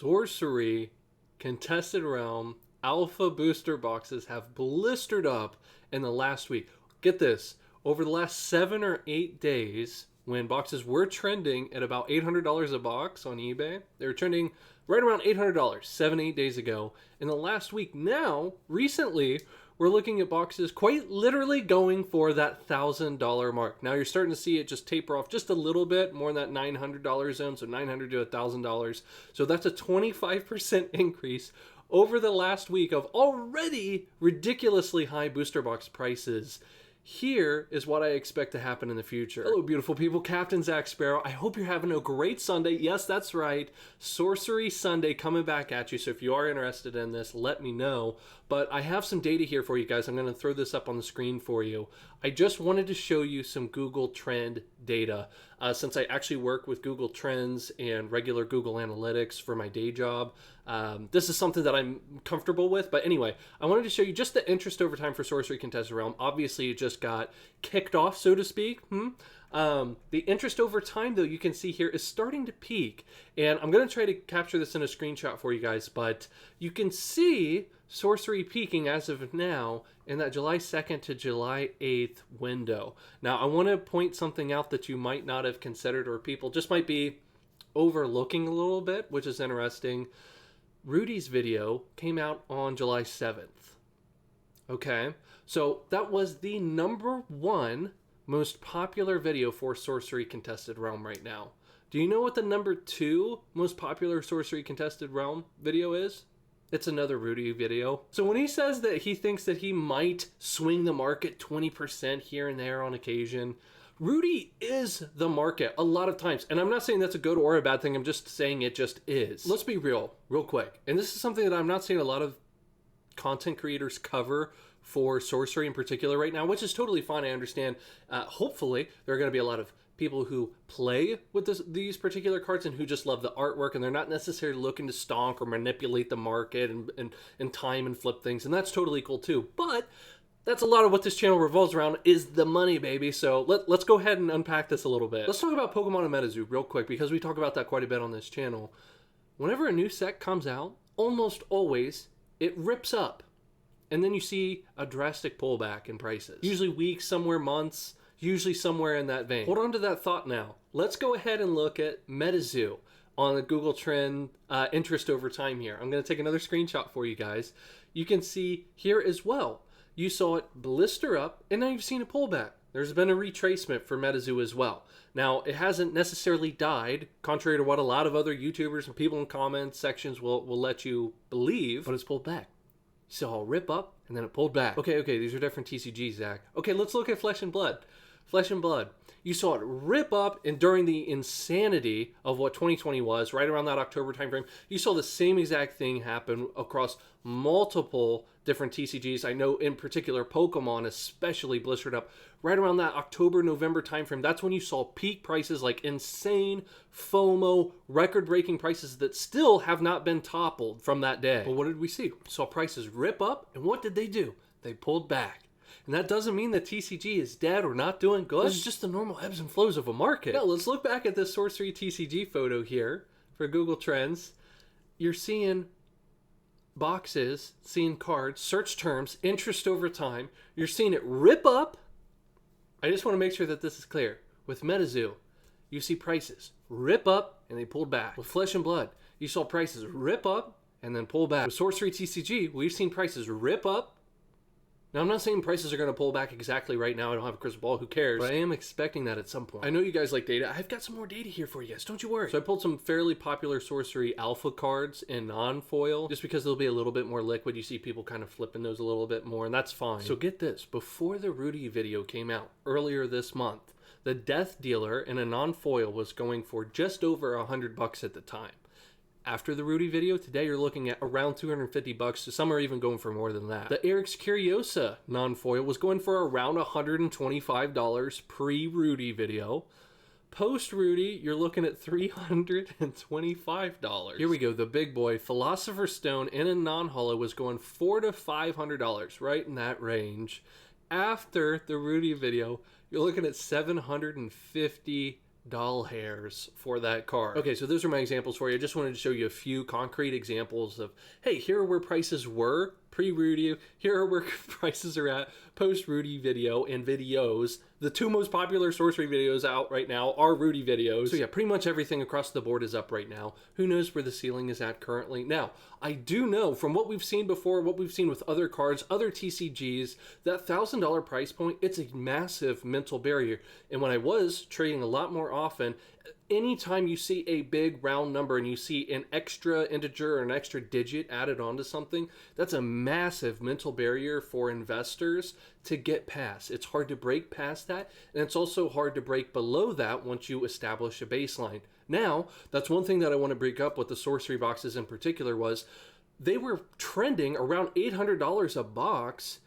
Sorcery Contested Realm Alpha Booster Boxes have blistered up in the last week. Get this, over the last 7 or 8 days, when boxes were trending at about $800 a box on eBay, they were trending right around $800 7-8 days ago. In the last week now, recently, we're looking at boxes quite literally going for that $1,000 mark. Now you're starting to see it just taper off just a little bit, more in that $900 zone, so $900 to $1,000. So that's a 25% increase over the last week of already ridiculously high booster box prices. Here is what I expect to happen in the future. Hello, beautiful people. Captain Zack Sparrow. I hope you're having a great Sunday. Yes, that's right. Sorcery Sunday coming back at you. So if you are interested in this, let me know. But I have some data here for you guys. I'm going to throw this up on the screen for you. I just wanted to show you some Google Trend data. Since I actually work with Google Trends and regular Google Analytics for my day job, this is something that I'm comfortable with. But anyway, I wanted to show you just the interest over time for Sorcery Contested Realm. Obviously, it just got kicked off, so to speak. The interest over time, though, you can see here is starting to peak. And I'm going to try to capture this in a screenshot for you guys. But you can see Sorcery peaking as of now in that July 2nd to July 8th window. Now, I want to point something out that you might not have considered, or people just might be overlooking a little bit, which is interesting. Rudy's video came out on July 7th. Okay, so that was the #1 most popular video for Sorcery Contested Realm right now. Do you know what the #2 most popular Sorcery Contested Realm video is? It's another Rudy video. So when he says that he thinks that he might swing the market 20% here and there on occasion, Rudy is the market a lot of times. And I'm not saying that's a good or a bad thing. I'm just saying it just is. Let's be real quick. And this is something that I'm not seeing a lot of content creators cover for Sorcery in particular right now, which is totally fine. I understand. Hopefully, there are going to be a lot of people who play with these particular cards and who just love the artwork, and they're not necessarily looking to stonk or manipulate the market and time and flip things, and that's totally cool too. But that's a lot of what this channel revolves around, is the money, baby. So let's go ahead and unpack this a little bit. Let's talk about Pokemon and metazoo real quick, because we talk about that quite a bit on this channel. Whenever a new set comes out, almost always it rips up, and then you see a drastic pullback in prices. Usually weeks, somewhere months, usually somewhere in that vein. Hold on to that thought now. Let's go ahead and look at metazoo on the Google Trend interest over time here. I'm going to take another screenshot for you guys. You can see here as well. You saw it blister up, and now you've seen a pullback. There's been a retracement for metazoo as well. Now, it hasn't necessarily died, contrary to what a lot of other YouTubers and people in comment sections will let you believe, but it's pulled back. You saw it rip up, and then it pulled back. Okay, these are different TCGs, Zach. Okay, let's look at Flesh and Blood. Flesh and Blood. You saw it rip up, and during the insanity of what 2020 was, right around that October timeframe, you saw the same exact thing happen across multiple different TCGs. I know in particular Pokemon especially blistered up right around that October-November timeframe. That's when you saw peak prices, like insane FOMO, record-breaking prices that still have not been toppled from that day. But what did we see? We saw prices rip up, and what did they do? They pulled back. And that doesn't mean that TCG is dead or not doing good. This is just the normal ebbs and flows of a market. Now, let's look back at this Sorcery TCG photo here for Google Trends. You're seeing boxes, seeing cards, search terms, interest over time. You're seeing it rip up. I just want to make sure that this is clear. With metazoo, you see prices rip up and they pulled back. With Flesh and Blood, you saw prices rip up and then pull back. With Sorcery TCG, we've seen prices rip up. Now, I'm not saying prices are going to pull back exactly right now. I don't have a crystal ball. Who cares? But I am expecting that at some point. I know you guys like data. I've got some more data here for you guys. Don't you worry. So I pulled some fairly popular Sorcery Alpha cards in non-foil, just because they'll be a little bit more liquid. You see people kind of flipping those a little bit more, and that's fine. So get this. Before the Rudy video came out earlier this month, the Death Dealer in a non-foil was going for just over $100 at the time. After the Rudy video, today you're looking at around $250, so some are even going for more than that. The Erik's Curiosa non-foil was going for around $125 pre-Rudy video. Post-Rudy, you're looking at $325. Here we go, the big boy. Philosopher Stone in a non-holo was going $400 to $500, right in that range. After the Rudy video, you're looking at $750 doll hairs for that card. Okay, so those are my examples for you. I just wanted to show you a few concrete examples of, hey, here are where prices were pre-Rudy, here are where prices are at post-Rudy video and videos. The two most popular sorcery videos out right now are Rudy videos. So yeah, pretty much everything across the board is up right now. Who knows where the ceiling is at currently? Now, I do know from what we've seen before, what we've seen with other cards, other TCGs, that $1,000 price point, it's a massive mental barrier. And when I was trading a lot more often, anytime you see a big round number and you see an extra integer or an extra digit added onto something, that's a massive mental barrier for investors to get past. It's hard to break past that, and it's also hard to break below that once you establish a baseline. Now, that's one thing that I want to break up with the sorcery boxes in particular was they were trending around $800 a box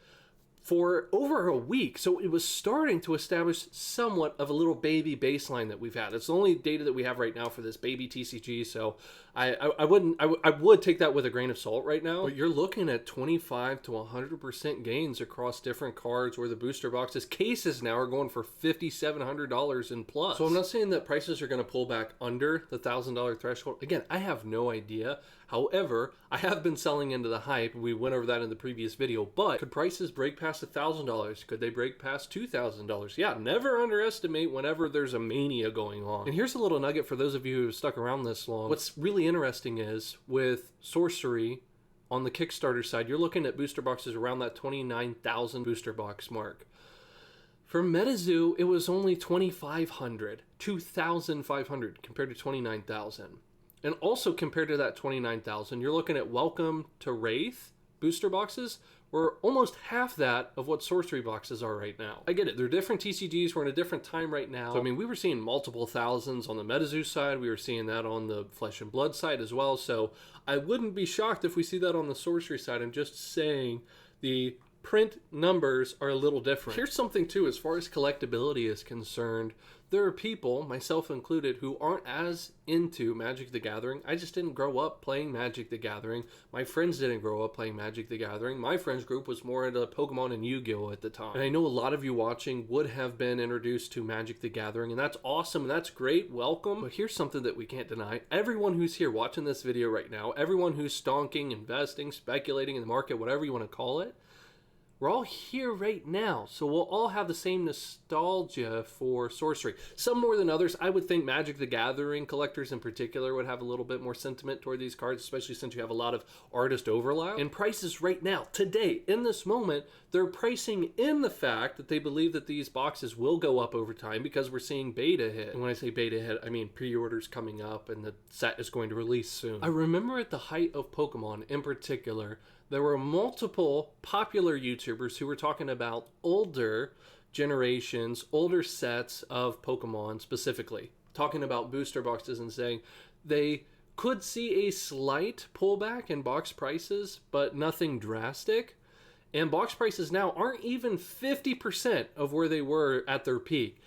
for over a week. So it was starting to establish somewhat of a little baby baseline that we've had. It's the only data that we have right now for this baby TCG. So I would take that with a grain of salt right now. But you're looking at 25 to 100% gains across different cards, where the booster boxes cases now are going for $5,700 and plus. So I'm not saying that prices are going to pull back under the $1,000 threshold. Again, I have no idea. However, I have been selling into the hype. We went over that in the previous video, but could prices break past $1,000? Could they break past $2,000? Yeah, never underestimate whenever there's a mania going on. And here's a little nugget for those of you who have stuck around this long. What's really interesting is with sorcery on the Kickstarter side, you're looking at booster boxes around that 29,000 booster box mark. For metazoo, it was only 2,500 compared to 29,000. And also compared to that 29,000, you're looking at Welcome to Rathe booster boxes were almost half that of what sorcery boxes are right now. I get it. They're different TCGs. We're in a different time right now. So, I mean, we were seeing multiple thousands on the metazoo side. We were seeing that on the flesh and blood side as well. So I wouldn't be shocked if we see that on the sorcery side. I'm just saying the print numbers are a little different. Here's something too, as far as collectability is concerned, there are people, myself included, who aren't as into Magic the Gathering. I just didn't grow up playing Magic the Gathering. My friends didn't grow up playing Magic the Gathering. My friends group was more into Pokemon and Yu-Gi-Oh! At the time. And I know a lot of you watching would have been introduced to Magic the Gathering, and that's awesome, and that's great, welcome. But here's something that we can't deny. Everyone who's here watching this video right now, everyone who's stonking, investing, speculating in the market, whatever you want to call it, we're all here right now, so we'll all have the same nostalgia for sorcery. Some more than others. I would think Magic the Gathering collectors in particular would have a little bit more sentiment toward these cards, especially since you have a lot of artist overlap. And prices right now, today, in this moment, they're pricing in the fact that they believe that these boxes will go up over time because we're seeing beta hit. And when I say beta hit, I mean pre-orders coming up and the set is going to release soon. I remember at the height of Pokemon in particular, there were multiple popular YouTubers who were talking about older generations, older sets of Pokemon specifically, talking about booster boxes and saying they could see a slight pullback in box prices, but nothing drastic. And box prices now aren't even 50% of where they were at their peak.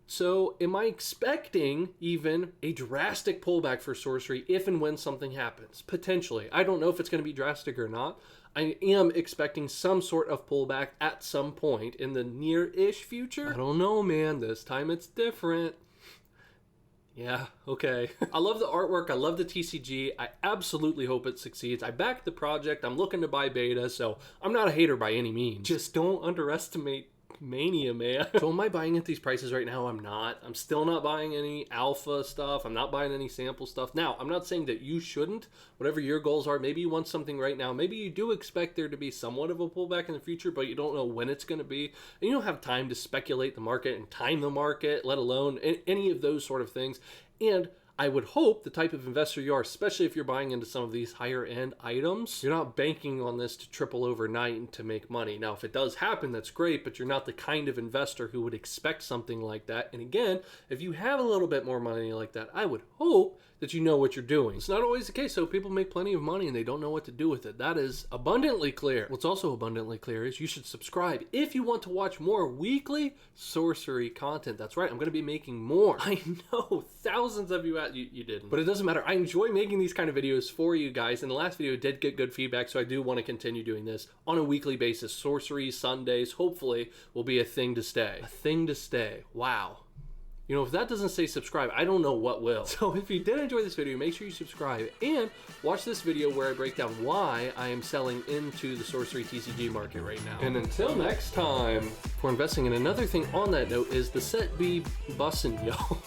So am I expecting even a drastic pullback for sorcery if and when something happens? Potentially. I don't know if it's going to be drastic or not. I am expecting some sort of pullback at some point in the near-ish future. I don't know, man. This time it's different. Yeah, okay. I love the artwork. I love the TCG. I absolutely hope it succeeds. I back the project. I'm looking to buy beta, so I'm not a hater by any means. Just don't underestimate mania, man. So am I buying at these prices right now? I'm not. I'm still not buying any alpha stuff. I'm not buying any sample stuff. Now, I'm not saying that you shouldn't. Whatever your goals are, maybe you want something right now. Maybe you do expect there to be somewhat of a pullback in the future, but you don't know when it's going to be. And you don't have time to speculate the market and time the market, let alone any of those sort of things. And I would hope the type of investor you are, especially if you're buying into some of these higher end items, you're not banking on this to triple overnight and to make money. Now, if it does happen, that's great, but you're not the kind of investor who would expect something like that. And again, if you have a little bit more money like that, I would hope that you know what you're doing. It's not always the case, so people make plenty of money and they don't know what to do with it. That is abundantly clear. What's also abundantly clear is you should subscribe if you want to watch more weekly sorcery content. That's right, I'm going to be making more. I know thousands of you didn't, but it doesn't matter. I enjoy making these kind of videos for you guys, and the last video did get good feedback, so I do want to continue doing this on a weekly basis. Sorcery Sundays hopefully will be a thing to stay. A thing to stay. Wow. You know, if that doesn't say subscribe, I don't know what will. So if you did enjoy this video, make sure you subscribe and watch this video where I break down why I am selling into the Sorcery TCG market right now. And until next time, for investing in another thing on that note is the set B bussin', yo.